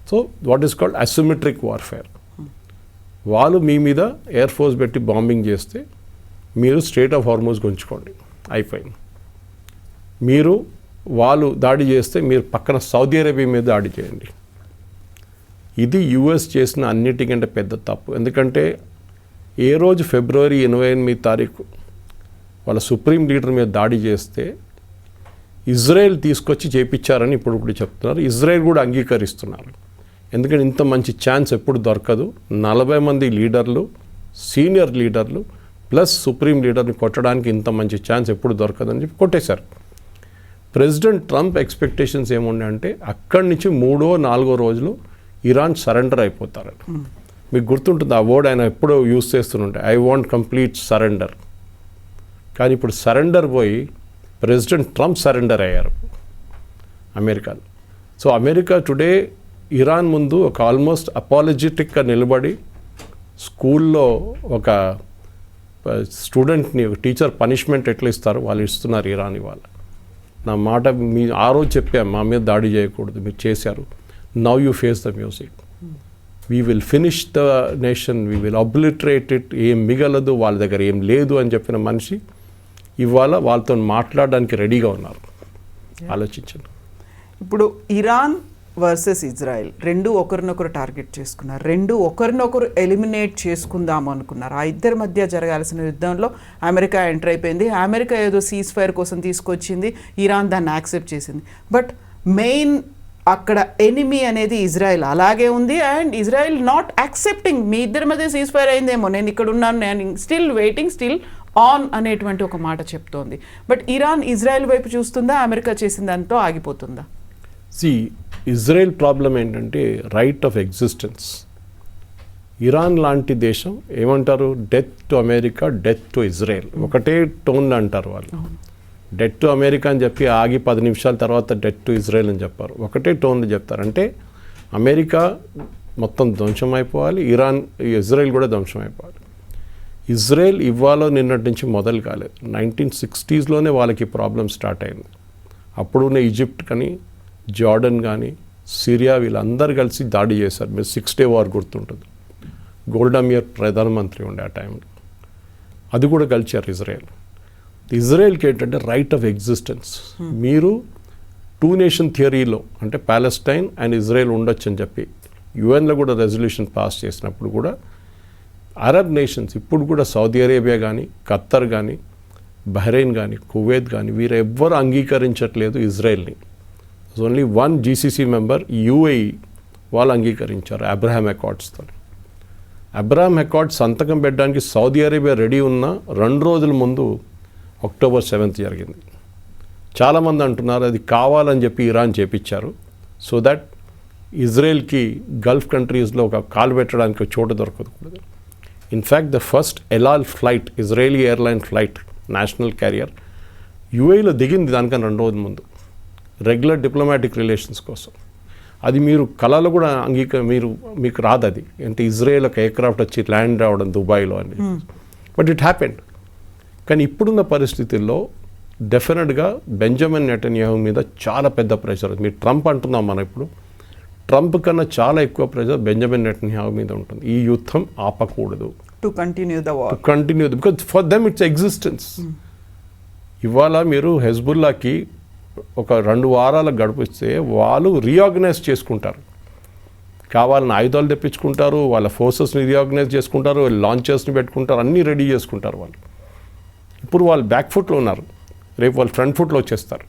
So what is called asymmetric warfare. వాళ్ళు మీ మీద ఎయిర్ ఫోర్స్ పెట్టి బాంబింగ్ చేస్తే మీరు స్ట్రేట్ ఆఫ్ హార్మోస్ గుంచుకోండి, అయిపోయింది. మీరు వాళ్ళు దాడి చేస్తే మీరు పక్కన సౌదీ అరేబియా మీద దాడి చేయండి. ఇది యుఎస్ చేసిన అన్నిటికంటే పెద్ద తప్పు. ఎందుకంటే ఏ రోజు ఫిబ్రవరి 28 వాళ్ళ సుప్రీం లీడర్ మీద దాడి చేస్తే ఇజ్రాయెల్ తీసుకొచ్చి చేపించారని ఇప్పుడు కూడా చెప్తున్నారు. ఇజ్రాయెల్ కూడా అంగీకరిస్తున్నారు. ఎందుకంటే ఇంత మంచి ఛాన్స్ ఎప్పుడు దొరకదు. 40 మంది లీడర్లు, సీనియర్ లీడర్లు ప్లస్ సుప్రీం లీడర్ని కొట్టడానికి ఇంత మంచి ఛాన్స్ ఎప్పుడు దొరకదని చెప్పి కొట్టేశారు. ప్రెసిడెంట్ ట్రంప్ ఎక్స్పెక్టేషన్స్ ఏముండే అంటే అక్కడి నుంచి 3వ 4వ రోజులు ఇరాన్ సరెండర్ అయిపోతారు. మీకు గుర్తుంటుంది ఆ వర్డ్ ఆయన ఎప్పుడో యూజ్ చేస్తుంటే, ఐ వాంట్ కంప్లీట్ సరెండర్. కానీ ఇప్పుడు సరెండర్ పోయి ప్రెసిడెంట్ ట్రంప్ సరెండర్ అయ్యారు అమెరికాలో. సో అమెరికా టుడే ఇరాన్ ముందు ఒక ఆల్మోస్ట్ అపాలజెటిక్గా నిలబడి స్కూల్లో ఒక స్టూడెంట్ని ఒక టీచర్ పనిష్మెంట్ ఎట్లా ఇస్తారో వాళ్ళు ఇస్తున్నారు ఇరాన్ ఇవాళ. నా మాట మీ ఆ రోజు చెప్పాను, మా మీద దాడి చేయకూడదు, మీరు చేశారు. Now you face the music. We will finish the nation, we will obliterate it, ఏం మిగలదు, వాళ్ళ దగ్గర ఏం లేదు అని చెప్పిన మనిషి ఇవాళ వాళ్ళతో మాట్లాడడానికి రెడీగా ఉన్నారు. ఆలోచించండి. ఇప్పుడు ఇరాన్ వర్సెస్ ఇజ్రాయెల్ రెండు ఒకరినొకరు టార్గెట్ చేసుకున్నారు, రెండు ఒకరినొకరు ఎలిమినేట్ చేసుకుందాం అనుకున్నారు. ఆ ఇద్దరి మధ్య జరగాల్సిన యుద్ధంలో అమెరికా ఎంటర్ అయిపోయింది. అమెరికా ఏదో సీజ్ ఫైర్ కోసం తీసుకొచ్చింది, ఇరాన్ దాన్ని యాక్సెప్ట్ చేసింది. బట్ మెయిన్ అక్కడ ఎనిమీ అనేది ఇజ్రాయెల్ అలాగే ఉంది. అండ్ ఇజ్రాయెల్ నాట్ యాక్సెప్టింగ్, మీ ఇద్దరి మధ్య సీజ్ ఫైర్ అయిందేమో, నేను ఇక్కడ ఉన్నాను, నేను స్టిల్ వెయిటింగ్, స్టిల్ ఆన్ అనేటువంటి ఒక మాట చెప్తోంది. బట్ ఇరాన్ ఇజ్రాయెల్ వైపు చూస్తుందా, అమెరికా చేసిన దాంతో ఆగిపోతుందా? ఇజ్రాయెల్ ప్రాబ్లం ఏంటంటే రైట్ ఆఫ్ ఎగ్జిస్టెన్స్. ఇరాన్ లాంటి దేశం ఏమంటారు, death to America, death to Israel, ఒకటే టోన్ అంటారు వాళ్ళు. డెత్ టు అమెరికా అని చెప్పి ఆగి 10 నిమిషాల తర్వాత డెత్ టు ఇజ్రాయెల్ అని చెప్పారు, ఒకటే టోన్లో చెప్తారు. అంటే అమెరికా మొత్తం ధ్వంసం అయిపోవాలి, ఇజ్రాయెల్ కూడా ధ్వంసం అయిపోవాలి. ఇజ్రాయెల్ ఇవాళ నిన్నటి నుంచి మొదలు కాలేదు, 1960s వాళ్ళకి ప్రాబ్లం స్టార్ట్ అయింది. అప్పుడున్న ఈజిప్ట్ కానీ, జార్డన్ కానీ, సిరియా వీళ్ళందరూ కలిసి దాడి చేశారు. మీరు 6 Day వార్ గుర్తుంటుంది. గోల్డా మీర్ ప్రధానమంత్రి ఉండే ఆ టైంలో, అది కూడా కలిచారు ఇజ్రాయెల్. ఇజ్రాయెల్కి ఏంటంటే రైట్ ఆఫ్ ఎగ్జిస్టెన్స్. మీరు 2 నేషన్ థియరీలో అంటే ప్యాలెస్టైన్ అండ్ ఇజ్రాయెల్ ఉండొచ్చు అని చెప్పి యుఎన్లో కూడా రెజల్యూషన్ పాస్ చేసినప్పుడు కూడా అరబ్ నేషన్స్ ఇప్పుడు కూడా సౌదీ అరేబియా కానీ, ఖత్తర్ కానీ, బహ్రెయిన్ కానీ, కువైత్ కానీ వీరు ఎవ్వరు అంగీకరించట్లేదు ఇజ్రాయెల్ని. ఓన్లీ 1 GCC మెంబర్ UAE వాళ్ళు అంగీకరించారు అబ్రహాం అకార్డ్స్తో. అబ్రహాం అకార్డ్స్ సంతకం పెట్టడానికి సౌదీ అరేబియా రెడీ ఉన్న 2 రోజుల ముందు October 7th జరిగింది. చాలామంది అంటున్నారు అది కావాలని చెప్పి ఇరాన్ చేపించారు, సో దట్ ఇజ్రాయెల్కి గల్ఫ్ కంట్రీస్లో ఒక కాలు పెట్టడానికి ఒక చోటు దొరకకూడదు. In fact the first El Al flight, Israeli airline flight, national carrier UAEలో దిగింది దానికన్నా 2 రోజుల ముందు, రెగ్యులర్ డిప్లొమాటిక్ రిలేషన్స్ కోసం. అది మీరు కళలో కూడా మీకు రాదు అది, అంటే ఇజ్రాయెల్ ఒక ఎయిర్క్రాఫ్ట్ వచ్చి ల్యాండ్ రావడం దుబాయ్లో అని. But it happened. కానీ ఇప్పుడున్న పరిస్థితుల్లో డెఫినెట్గా బెంజమిన్ నెటన్యాహు మీద చాలా పెద్ద ప్రెషర్. మీరు ట్రంప్ అంటున్నాం మనం, ఇప్పుడు ట్రంప్ కన్నా చాలా ఎక్కువ ప్రెషర్ బెంజమిన్ నెటన్యాహు మీద ఉంటుంది. ఈ యుద్ధం ఆపకూడదు, to continue the war, because for them it's existence. ఇవాళ మీరు హెజ్బుల్లాకి ఒక 2 వారాలకు గడిపిస్తే వాళ్ళు రీఆర్గనైజ్ చేసుకుంటారు, కావాలని ఆయుధాలు తెప్పించుకుంటారు, వాళ్ళ ఫోర్సెస్ని రీఆర్గనైజ్ చేసుకుంటారు, లాంచర్స్ని పెట్టుకుంటారు, అన్నీ రెడీ చేసుకుంటారు వాళ్ళు. ఇప్పుడు వాళ్ళు బ్యాక్ ఫుట్లో ఉన్నారు, రేపు వాళ్ళు ఫ్రంట్ ఫుట్లో వచ్చేస్తారు.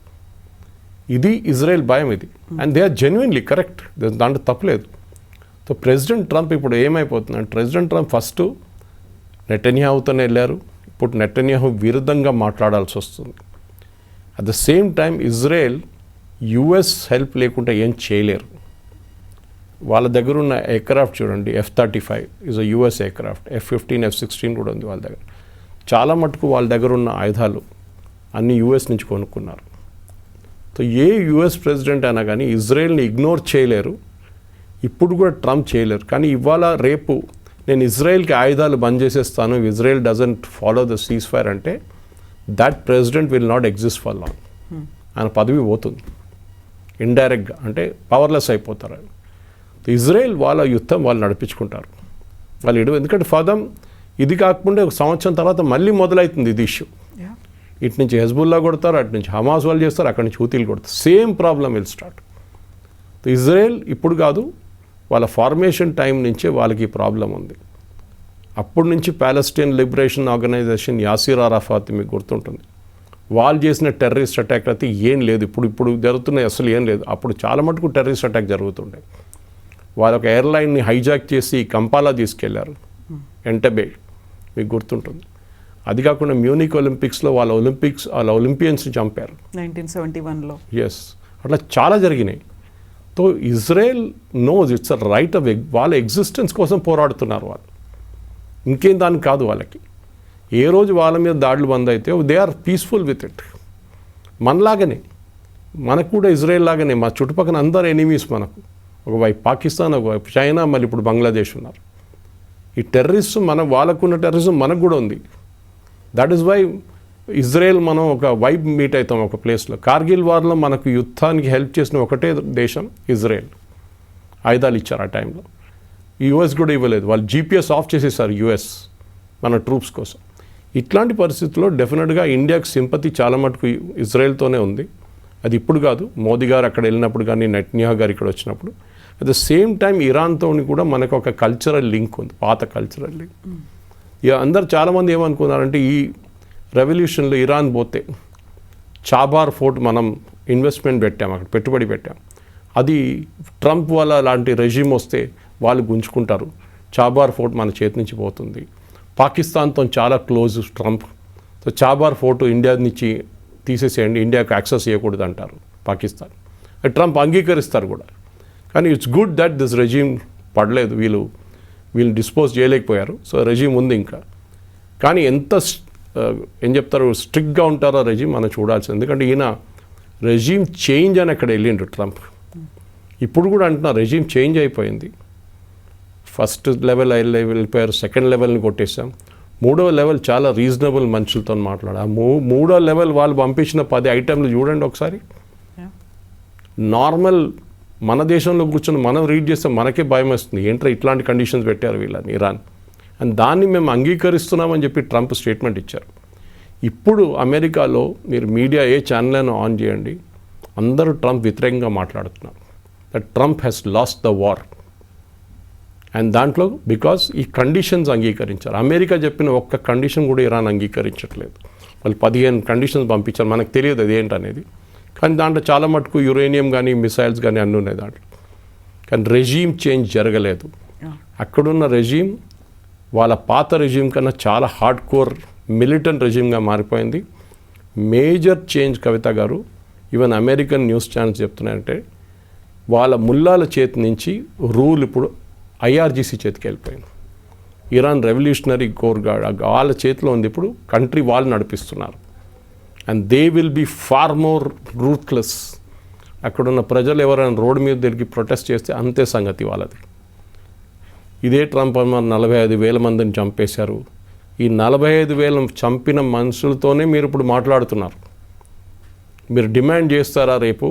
ఇది ఇజ్రాయెల్ భయం ఇది. And they are genuinely correct, దాంట్లో తప్పులేదు. సో ప్రెసిడెంట్ ట్రంప్ ఇప్పుడు ఏమైపోతుందంటే, ప్రెసిడెంట్ ట్రంప్ ఫస్ట్ నెటన్యాహుతోనే వెళ్ళారు, ఇప్పుడు నెటన్యాహు విరుద్ధంగా మాట్లాడాల్సి వస్తుంది. At the same time Israel US help లేకుండా ఏం చేయలేరు. వాళ్ళ దగ్గర ఉన్న ఎయిర్క్రాఫ్ట్ చూడండి, F-35 is a US aircraft, F-15, F-16 కూడా ఉంది వాళ్ళ దగ్గర. చాలా మటుకు వాళ్ళ దగ్గర ఉన్న ఆయుధాలు అన్ని US నుంచి కొనుక్కున్నారు. సో ఏ US ప్రెసిడెంట్ అయినా కానీ ఇజ్రాయెల్ని ఇగ్నోర్ చేయలేరు, ఇప్పుడు కూడా ట్రంప్ చేయలేరు. కానీ ఇవాళ రేపు నేను ఇజ్రాయెల్కి ఆయుధాలు బంద్ చేసేస్తాను, Israel doesn't follow the ceasefire అంటే that president will not exist for long. ఆయన పదవి పోతుంది ఇండైరెక్ట్గా, అంటే పవర్లెస్ అయిపోతారు ఆయన. ఇజ్రాయెల్ వాళ్ళ యుద్ధం వాళ్ళు నడిపించుకుంటారు వాళ్ళు ఎందుకంటే ఫదం ఇది కాకుండా 1 సంవత్సరం తర్వాత మళ్ళీ మొదలవుతుంది ఇది ఇష్యూ. ఇటు నుంచి హెజ్బుల్లా కొడతారు, అటు నుంచి హమాస్ వాళ్ళు చేస్తారు, అక్కడి నుంచి హూతీలు కొడతారు, same problem will start. Israel ఇప్పుడు కాదు, వాళ్ళ ఫార్మేషన్ టైం నుంచే వాళ్ళకి ఈ ప్రాబ్లం ఉంది. అప్పటి నుంచి Palestine Liberation Organisation, Yasser Arafat మీకు గుర్తుంటుంది, వాళ్ళు చేసిన టెర్రరిస్ట్ అటాక్ అయితే ఏం లేదు, ఇప్పుడు జరుగుతున్నాయి అసలు ఏం లేదు. అప్పుడు చాలా మటుకు టెర్రరిస్ట్ అటాక్ జరుగుతుండే. వాళ్ళ ఒక ఎయిర్లైన్ని హైజాక్ చేసి కంపాలా తీసుకెళ్లారు, ఎంటబే, మీకు గుర్తుంటుంది. అది కాకుండా మ్యూనిక్ ఒలింపిక్స్లో వాళ్ళ ఒలింపియన్స్ని చంపారు 1971లో. ఎస్, అట్లా చాలా జరిగినాయి. So Israel knows it's a right of వాళ్ళ ఎగ్జిస్టెన్స్ కోసం పోరాడుతున్నారు వాళ్ళు, ఇంకేం దానికి కాదు వాళ్ళకి. ఏ రోజు వాళ్ళ మీద దాడులు బంద్ అయితే they are peaceful with it. మనలాగనే, మనకు కూడా ఇజ్రాయెల్ లాగానే మా చుట్టుపక్కల అందరు ఎనిమీస్ మనకు, ఒకవైపు పాకిస్తాన్, ఒకవైపు చైనా, మళ్ళీ ఇప్పుడు బంగ్లాదేశ్ ఉన్నారు. ఈ టెర్రరిస్ట్ వాళ్ళకున్న టెర్రరిజం మనకు కూడా ఉంది. దట్ ఈస్ వై ఇజ్రాయెల్ మనం ఒక వైబ్ మీట్ అవుతాం ఒక ప్లేస్లో. కార్గిల్ వార్లో మనకు యుద్ధానికి హెల్ప్ చేసిన ఒకటే దేశం ఇజ్రాయెల్. ఆయుధాలు ఇచ్చారు ఆ టైంలో. యుఎస్ కూడా ఇవ్వలేదు, వాళ్ళు జీపీఎస్ ఆఫ్ చేసేసారు యుఎస్ మన ట్రూప్స్ కోసం. ఇట్లాంటి పరిస్థితుల్లో డెఫినెట్గా ఇండియాకి సింపతి చాలా మటుకు ఇజ్రాయెల్తోనే ఉంది. అది ఇప్పుడు కాదు, మోదీ గారు అక్కడ వెళ్ళినప్పుడు కానీ నెట్న్యాహు గారు ఇక్కడ వచ్చినప్పుడు. అట్ ద సేమ్ టైం ఇరాన్తో కూడా మనకు ఒక కల్చరల్ లింక్ ఉంది, పాత కల్చరల్ లింక్. ఇక అందరు చాలామంది ఏమనుకున్నారంటే ఈ రెవల్యూషన్లో ఇరాన్ పోతే చాబార్ ఫోర్ట్ మనం ఇన్వెస్ట్మెంట్ పెట్టాం, అక్కడ పెట్టుబడి పెట్టాం, అది ట్రంప్ వాళ్ళ లాంటి రెజ్యూమ్ వస్తే వాళ్ళు గుంజుకుంటారు, చాబార్ ఫోర్ట్ మన చేతి నుంచి పోతుంది. పాకిస్తాన్తో చాలా close Trump, so Chabahar port India నుంచి తీసేసేయండి, ఇండియాకు యాక్సెస్ చేయకూడదు అంటారు పాకిస్తాన్. ట్రంప్ అంగీకరిస్తారు కూడా. కానీ it's good that this resume పడలేదు, వీళ్ళు డిస్పోజ్ చేయలేకపోయారు. సో రెజ్యూమ్ ఉంది ఇంకా. కానీ ఎంత ఏం చెప్తారు స్ట్రిక్ట్గా ఉంటారో రెజ్యూమ్ మనం చూడాల్సింది. ఎందుకంటే ఈయన రెజ్యూమ్ చేంజ్ అని అక్కడ వెళ్ళిండు ట్రంప్. ఇప్పుడు కూడా అంటున్నారు రెజ్యూమ్ చేంజ్ అయిపోయింది. ఫస్ట్ లెవెల్ వెళ్ళిపోయారు, సెకండ్ లెవెల్ని కొట్టేసాం, మూడవ లెవెల్ చాలా రీజనబుల్ మనుషులతో మాట్లాడారు. మూడో లెవెల్ వాళ్ళు పంపించిన 10 ఐటెంలు చూడండి ఒకసారి. నార్మల్ మన దేశంలో కూర్చొని మనం రీడ్ చేస్తే మనకే భయం వస్తుంది, ఏంట్రా ఇట్లాంటి కండిషన్స్ పెట్టారు వీళ్ళని ఇరాన్ అని. దాన్ని మేము అంగీకరిస్తున్నామని చెప్పి ట్రంప్ స్టేట్మెంట్ ఇచ్చారు. ఇప్పుడు అమెరికాలో మీరు మీడియా ఏ ఛానల్ ఆన్ చేయండి, అందరూ ట్రంప్ వ్యతిరేకంగా మాట్లాడుతున్నారు. That Trump has lost the war. And దాంట్లో బికాస్ ఈ కండిషన్స్ అంగీకరించారు. అమెరికా చెప్పిన ఒక్క కండిషన్ కూడా ఇరాన్ అంగీకరించట్లేదు. వాళ్ళు 15 కండిషన్స్ పంపించారు, మనకు తెలియదు అది ఏంటనేది. కానీ దాంట్లో చాలా మటుకు యురేనియం కానీ మిసైల్స్ కానీ అన్నీ ఉన్నాయి దాంట్లో. కానీ రెజీమ్ చేంజ్ జరగలేదు. అక్కడున్న రెజీమ్ వాళ్ళ పాత రెజీమ్ కన్నా చాలా హార్డ్ కోర్ మిలిటెంట్ రెజీమ్గా మారిపోయింది. మేజర్ చేంజ్ కవిత గారు, ఈవెన్ అమెరికన్ న్యూస్ ఛానల్స్ చెప్తున్నాయంటే వాళ్ళ ముల్లాల చేతి నుంచి రూల్ ఇప్పుడు ఐఆర్జీసీ చేతికి వెళ్ళిపోయింది. ఇరాన్ రెవల్యూషనరీ కోర్ గార్డ్ వాళ్ళ చేతిలో ఉంది. ఇప్పుడు కంట్రీ వాళ్ళు నడిపిస్తున్నారు. And they will be far more ruthless. అక్కడున్న ప్రజలు ఎవరైనా రోడ్డు మీద తిరిగి ప్రొటెస్ట్ చేస్తే అంతే సంగతి వాళ్ళది. ఇదే ట్రంప్ 45,000 మందిని చంపేశారు. ఈ 45,000 చంపిన మనుషులతోనే మీరు ఇప్పుడు మాట్లాడుతున్నారు. మీరు డిమాండ్ చేస్తారా రేపు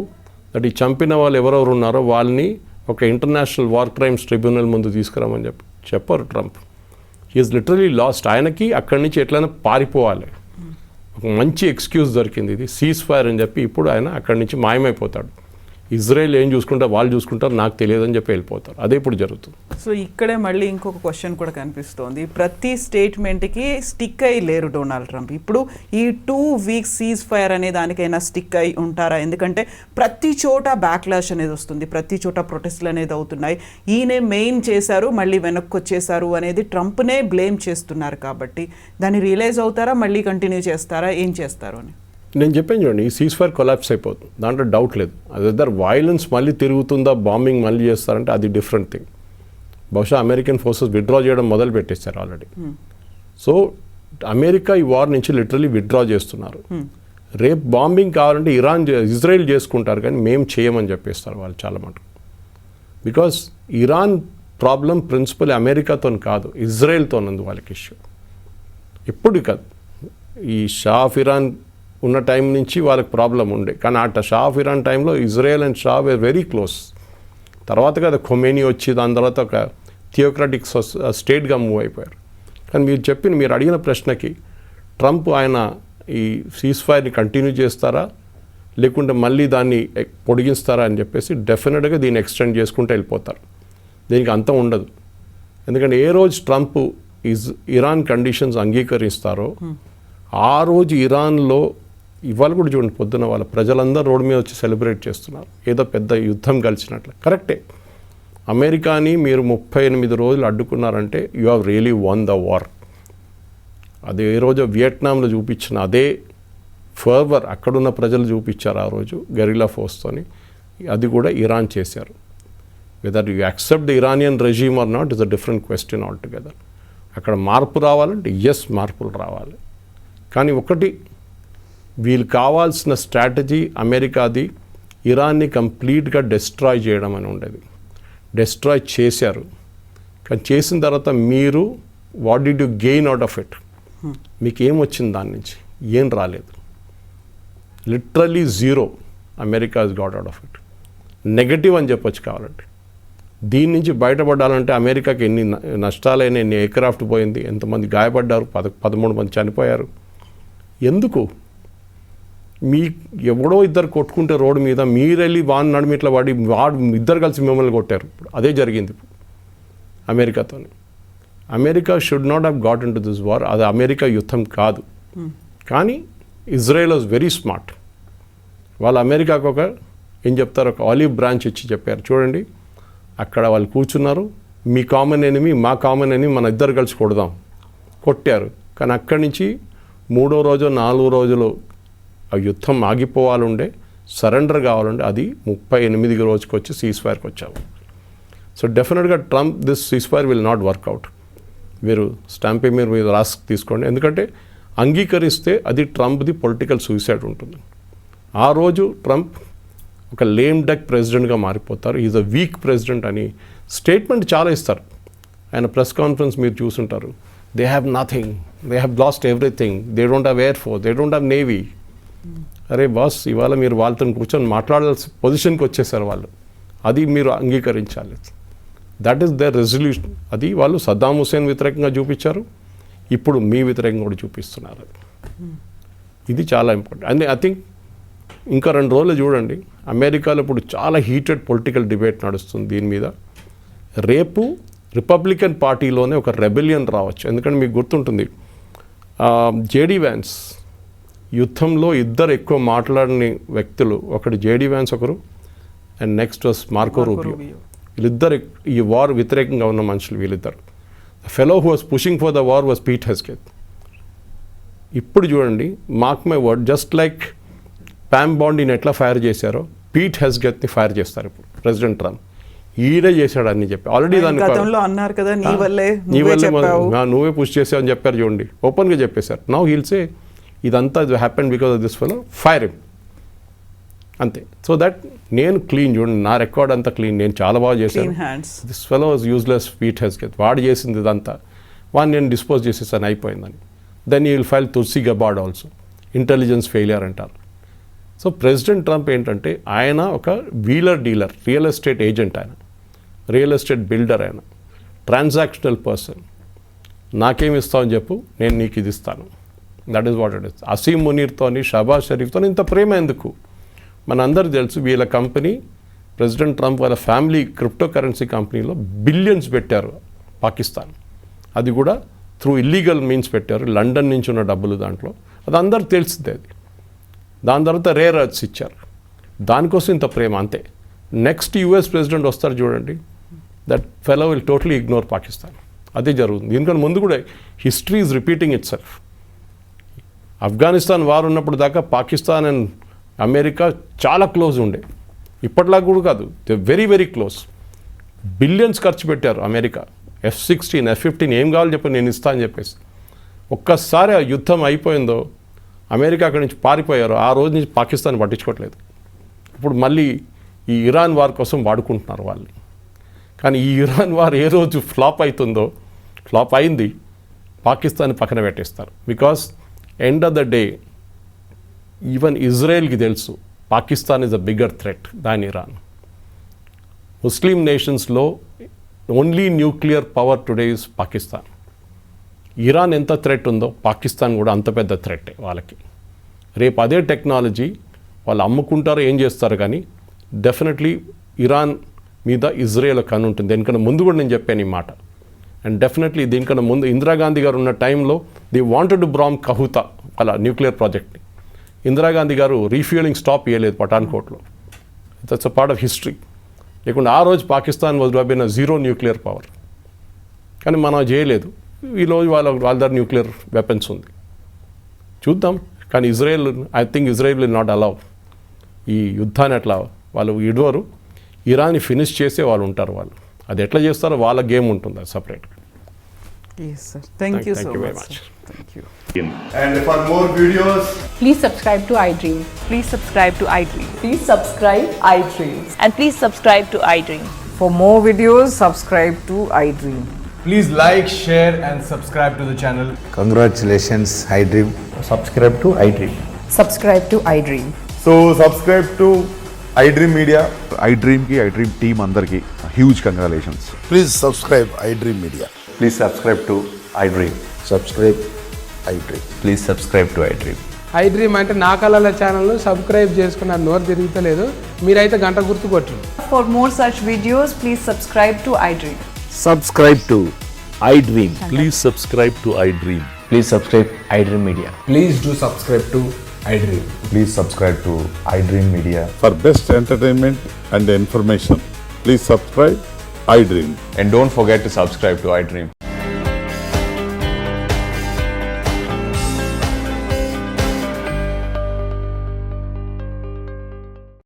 దట్ ఈ చంపిన వాళ్ళు ఎవరెవరు ఉన్నారో వాళ్ళని ఒక ఇంటర్నేషనల్ వార్ క్రైమ్స్ ట్రిబ్యునల్ ముందు తీసుకురామని చెప్పారు ట్రంప్. He's literally last. ఆయనకి అక్కడి నుంచి ఎట్లయినా పారిపోవాలి. ఒక మంచి ఎక్స్క్యూజ్ దొరికింది, ఇది సీజ్ ఫైర్ అని చెప్పి. ఇప్పుడు ఆయన అక్కడి నుంచి మాయమైపోతాడు. ఇజ్రాయెల్ ఏం చూసుకుంటారు వాళ్ళు చూసుకుంటారు, నాకు తెలియదని చెప్పి వెళ్ళిపోతారు. అదే ఇప్పుడు జరుగుతుంది. సో ఇక్కడే మళ్ళీ ఇంకొక క్వశ్చన్ కూడా కనిపిస్తోంది. ప్రతి స్టేట్మెంట్కి స్టిక్ అయి లేరు డొనాల్డ్ ట్రంప్. ఇప్పుడు ఈ 2 వీక్స్ సీజ్ ఫైర్ అనే దానికైనా స్టిక్ అయి ఉంటారా? ఎందుకంటే ప్రతి చోట బ్యాక్లాష్ అనేది వస్తుంది, ప్రతి చోట ప్రొటెస్ట్లు అనేది అవుతున్నాయి. ఈయనే మెయిన్ చేశారు, మళ్ళీ వెనక్కి వచ్చేసారు అనేది ట్రంప్నే బ్లేమ్ చేస్తున్నారు. కాబట్టి దాన్ని రియలైజ్ అవుతారా, మళ్ళీ కంటిన్యూ చేస్తారా, ఏం చేస్తారు అని? నేను చెప్పాను చూడండి, ఈ సీజ్ ఫైర్ కొలాప్స్ అయిపోతుంది, దాంట్లో డౌట్ లేదు. అదర్ వైలెన్స్ మళ్ళీ తిరుగుతుందా, బాంబింగ్ మళ్ళీ చేస్తారంటే అది డిఫరెంట్ థింగ్. బహుశా అమెరికన్ ఫోర్సెస్ విత్డ్రా చేయడం మొదలు పెట్టేశారు ఆల్రెడీ. సో అమెరికా ఈ వార్ నుంచి లిటరలీ విత్డ్రా చేస్తున్నారు. రేపు బాంబింగ్ కావాలంటే ఇజ్రాయెల్ చేసుకుంటారు, కానీ మేము చేయమని చెప్పేస్తారు వాళ్ళు చాలా మటుకు. బికాస్ ఇరాన్ ప్రాబ్లం ప్రిన్సిపల్ అమెరికాతో కాదు, ఇజ్రాయెల్తో ఉంది వాళ్ళకి ఇష్యూ. ఇప్పుడు కాదు, ఈ షా ఆఫ్ ఇరాన్ ఉన్న టైం నుంచి వాళ్ళకి ప్రాబ్లం ఉండే. కానీ ఆ షా ఆఫ్ ఇరాన్ టైంలో Israel and Shah were very close. తర్వాత కదా ఖొమేనీ వచ్చి దాని తర్వాత ఒక థియోక్రాటిక్ స్టేట్గా మూవ్ అయిపోయారు. కానీ మీరు అడిగిన ప్రశ్నకి ట్రంప్ ఆయన ఈ సీజ్ ఫైర్ని కంటిన్యూ చేస్తారా లేకుంటే మళ్ళీ దాన్ని పొడిగిస్తారా అని చెప్పేసి డెఫినెట్గా దీన్ని ఎక్స్టెండ్ చేసుకుంటూ వెళ్ళిపోతారు. దీనికి అంతం ఉండదు. ఎందుకంటే ఏ రోజు ట్రంప్ ఇరాన్ కండిషన్స్ అంగీకరిస్తారో ఆ రోజు ఇరాన్లో ఇవాళ కూడా చూడండి, పొద్దున వాళ్ళ ప్రజలందరూ రోడ్డు మీద వచ్చి సెలబ్రేట్ చేస్తున్నారు, ఏదో పెద్ద యుద్ధం కలిసినట్లు. కరెక్టే, అమెరికాని మీరు 38 రోజులు అడ్డుకున్నారంటే you have really won the war. అది ఏ రోజు వియట్నాంలో చూపించిన అదే ఫర్వర్ అక్కడున్న ప్రజలు చూపించారు ఆ రోజు గెరిల్లా ఫోర్స్తోని. అది కూడా ఇరాన్ చేశారు. Whether you accept the Iranian regime or not is a different question altogether. అక్కడ మార్పు రావాలంటే ఎస్, మార్పులు రావాలి. కానీ ఒకటి, వీళ్ళు కావాల్సిన స్ట్రాటజీ అమెరికాది ఇరాన్ని కంప్లీట్గా డెస్ట్రాయ్ చేయడం అని ఉండేది. డెస్ట్రాయ్ చేశారు. కానీ చేసిన తర్వాత మీరు what did you gain out of it? మీకు ఏం వచ్చింది దాని నుంచి? ఏం రాలేదు. Literally zero America has got out of it. Negative అని చెప్పొచ్చు కావాలంటే. దీని నుంచి బయటపడాలంటే అమెరికాకి ఎన్ని నష్టాలైన, ఎన్ని ఎయిర్క్రాఫ్ట్ పోయింది, ఎంతమంది గాయపడ్డారు, 13 మంది చనిపోయారు. ఎందుకు? మీ ఎవడో ఇద్దరు కొట్టుకుంటే రోడ్డు మీద మీరెళ్ళి వాడిని నడిమిట్లా పడి వాడు ఇద్దరు కలిసి మిమ్మల్ని కొట్టారు. అదే జరిగింది అమెరికాతో. America should not have got in to this war. అది అమెరికా యుద్ధం కాదు. కానీ ఇజ్రాయెల్ వాజ్ వెరీ స్మార్ట్. వాళ్ళు అమెరికాకు ఏం చెప్తారు, ఒక ఆలివ్ బ్రాంచ్ ఇచ్చి చెప్పారు, చూడండి అక్కడ వాళ్ళు కూర్చున్నారు, మీ కామన్ ఎనిమి మా కామన్ ఎనిమి, మన ఇద్దరు కలిసి కొడదాం. కొట్టారు. కానీ అక్కడి నుంచి 3వ రోజు 4 రోజులు ఆ యుద్ధం ఆగిపోవాలండే, సరెండర్ కావాలంటే అది 38 రోజుకి వచ్చి సీజ్ ఫైర్కి వచ్చాము. సో డెఫినెట్గా Trump this ceasefire will not work out. మీరు స్టాంపే మీరు రాసి తీసుకోండి. ఎందుకంటే అంగీకరిస్తే అది ట్రంప్ది పొలిటికల్ సూసైడ్ ఉంటుంది. ఆ రోజు ట్రంప్ ఒక లేమ్ డక్ ప్రెసిడెంట్గా మారిపోతారు. ఈజ్ అ వీక్ ప్రెసిడెంట్ అని స్టేట్మెంట్ చాలా ఇస్తారు. ఆయన ప్రెస్ కాన్ఫరెన్స్ మీరు చూసుంటారు. They have nothing, they have lost everything, they don't have air force, they don't have navy. అరే బాస్, ఇవాళ మీరు వాళ్ళతో కూర్చొని మాట్లాడాల్సిన పొజిషన్కి వచ్చేసారు వాళ్ళు. అది మీరు అంగీకరించాలి. That is their resolution. అది వాళ్ళు సద్దాం హుసేన్ వ్యతిరేకంగా చూపించారు, ఇప్పుడు మీ వ్యతిరేకంగా కూడా చూపిస్తున్నారు. ఇది చాలా ఇంపార్టెంట్. అండ్ ఐ థింక్ ఇంకా 2 రోజులు చూడండి, అమెరికాలో ఇప్పుడు చాలా హీటెడ్ పొలిటికల్ డిబేట్ నడుస్తుంది దీని మీద. రేపు రిపబ్లికన్ పార్టీలోనే ఒక రెబెలియన్ రావచ్చు. ఎందుకంటే మీకు గుర్తుంటుంది, జేడీ వ్యాన్స్ యుద్ధంలో ఇద్దరు ఎక్కువ మాట్లాడని వ్యక్తులు, ఒకటి జేడీ వ్యాన్స్ ఒకరు, and next was Marco Rubio. వీళ్ళిద్దరు ఈ వార్ వ్యతిరేకంగా ఉన్న మనుషులు వీళ్ళిద్దరు. Fellow who was pushing for the war was Pete హెస్కెత్. ఇప్పుడు చూడండి, mark my word, just like Pam బాండీని ఎట్లా ఫైర్ చేశారో పీట్ హెస్గెత్ని ఫైర్ చేస్తారు ఇప్పుడు ప్రెసిడెంట్ ట్రంప్. ఈడే చేశాడు అని చెప్పి ఆల్రెడీ దాన్ని అన్నారు కదా, నీ వల్లే నువ్వే పుష్ చేసావు అని చెప్పారు. చూడండి, ఓపెన్గా చెప్పేశారు. నౌ హీల్ సే ఇదంతా happen because of this fellow, fire him, అంతే. సో దట్ నేను క్లీన్, చూడండి నా రికార్డ్ అంతా క్లీన్, నేను చాలా బాగా చేశాను. This fellow was useless Pete హెస్గెత్, వాడు చేసింది ఇదంతా, వాడిని నేను డిస్పోజ్ చేసేసాను, అయిపోయిందని. Then you will fire Tulsi Gabbard also, intelligence failure అంటారు. సో ప్రెసిడెంట్ ట్రంప్ ఏంటంటే ఆయన ఒక wheeler dealer, real estate agent, ఆయన రియల్ ఎస్టేట్ బిల్డర్, ఆయన ట్రాన్సాక్షనల్ పర్సన్. నాకేమి ఇస్తావని చెప్పు, నేను నీకు ఇది ఇస్తాను. That is what it is. Asim మునీర్తోని, షహబాజ్ షరీఫ్తో ఇంత ప్రేమ ఎందుకు? మనందరికీ తెలుసు వీళ్ళ కంపెనీ, ప్రెసిడెంట్ ట్రంప్ వాళ్ళ ఫ్యామిలీ క్రిప్టో కరెన్సీ కంపెనీలో బిలియన్స్ పెట్టారు పాకిస్తాన్. అది కూడా త్రూ ఇల్లీగల్ మీన్స్ పెట్టారు, లండన్ నుంచి ఉన్న డబ్బులు దాంట్లో. అది అందరికి తెలిసిందే. అది దాని తర్వాత రేర్ ఎర్త్స్ ఇచ్చారు, దానికోసం ఇంత ప్రేమ, అంతే. నెక్స్ట్ యూఎస్ ప్రెసిడెంట్ వస్తారు చూడండి, that fellow will totally ignore Pakistan. అదే జరుగుతుంది. దీనికన్నా ముందు కూడా history is repeating it self. Afghanistan war ఉన్నప్పుడు దాకా పాకిస్తాన్ అండ్ అమెరికా చాలా క్లోజ్ ఉండే, ఇప్పటిలాగా కూడా కాదు, they very very close. Billions ఖర్చు పెట్టారు అమెరికా, F-16, F-15 ఏం కావాలో చెప్పి నేను ఇస్తా అని చెప్పేసి. ఒక్కసారి ఆ యుద్ధం అయిపోయిందో అమెరికా అక్కడి నుంచి పారిపోయారు, ఆ రోజు నుంచి పాకిస్తాన్ పట్టించుకోవట్లేదు. ఇప్పుడు మళ్ళీ ఈ ఇరాన్ వార్ కోసం వాడుకుంటున్నారు వాళ్ళు. కానీ ఈ ఇరాన్ వార్ ఏ రోజు ఫ్లాప్ అవుతుందో, ఫ్లాప్ అయింది, పాకిస్తాన్ పక్కన పెట్టేస్తారు. Because end of the day even ఇజ్రాయెల్కి తెలుసు Pakistan is a bigger threat than Iran. Muslim నేషన్స్లో only nuclear power today is Pakistan. Iran ఎంత థ్రెట్ ఉందో పాకిస్తాన్ కూడా అంత పెద్ద థ్రెట్టే వాళ్ళకి. రేపు అదే టెక్నాలజీ వాళ్ళు అమ్ముకుంటారో ఏం చేస్తారు, కానీ డెఫినెట్లీ ఇరాన్ మీద ఇజ్రాయెల్ కన్ను ఉంటుంది. దీనికన్నా ముందు కూడా నేను చెప్పాను ఈ మాట. అండ్ డెఫినెట్లీ దీనికన్నా ముందు ఇందిరాగాంధీ గారు ఉన్న టైంలో ది వాంటెడ్ టు బ్రామ్ కహుతా అలా న్యూక్లియర్ ప్రాజెక్ట్ని. ఇందిరాగాంధీ గారు రీఫ్యూలింగ్ స్టాప్ చేయలేదు పఠాన్కోట్లో. That's a part of history. లేకుండా ఆ రోజు Pakistan was been a zero nuclear power. కానీ మనం చేయలేదు. ఈరోజు వాళ్ళ దగ్గర న్యూక్లియర్ వెపన్స్ ఉంది, చూద్దాం. కానీ Israel, I think Israel will not allow ఈ యుద్ధాన్ని. అట్లా వాళ్ళు ఇడవరు, ఇరాన్ని ఫినిష్ చేసే వాళ్ళు ఉంటారు. వాళ్ళు అది ఎట్లా చేస్తారో వాళ్ళ గేమ్ ఉంటుంది, అది సపరేట్గా. Yes, sir. Thank you so very much. much. Thank you. And for more videos, Please subscribe to iDream. Please subscribe to iDream. Please subscribe iDream. And please subscribe to iDream. For more videos, subscribe to iDream. please like, share and subscribe to the channel. Congratulations, iDream. Subscribe to iDream. Subscribe to iDream. So subscribe to iDream Media. iDream team అందరికి huge congratulations. Please subscribe iDream Media. Please subscribe to iDream. Subscribe iDream. Please subscribe to iDream. iDream అంటే నా కళల ఛానల్ను subscribe చేసుకున్న నోరు తిరుగుతలేదు, మీరైతే గంట గుర్తు కొట్టండి. For more such videos, please subscribe to iDream. Subscribe to iDream. Please subscribe to iDream. Please subscribe iDream Media. Please do subscribe to iDream. Please subscribe to iDream Media. For best entertainment and information, please subscribe iDream. And don't forget to subscribe to iDream.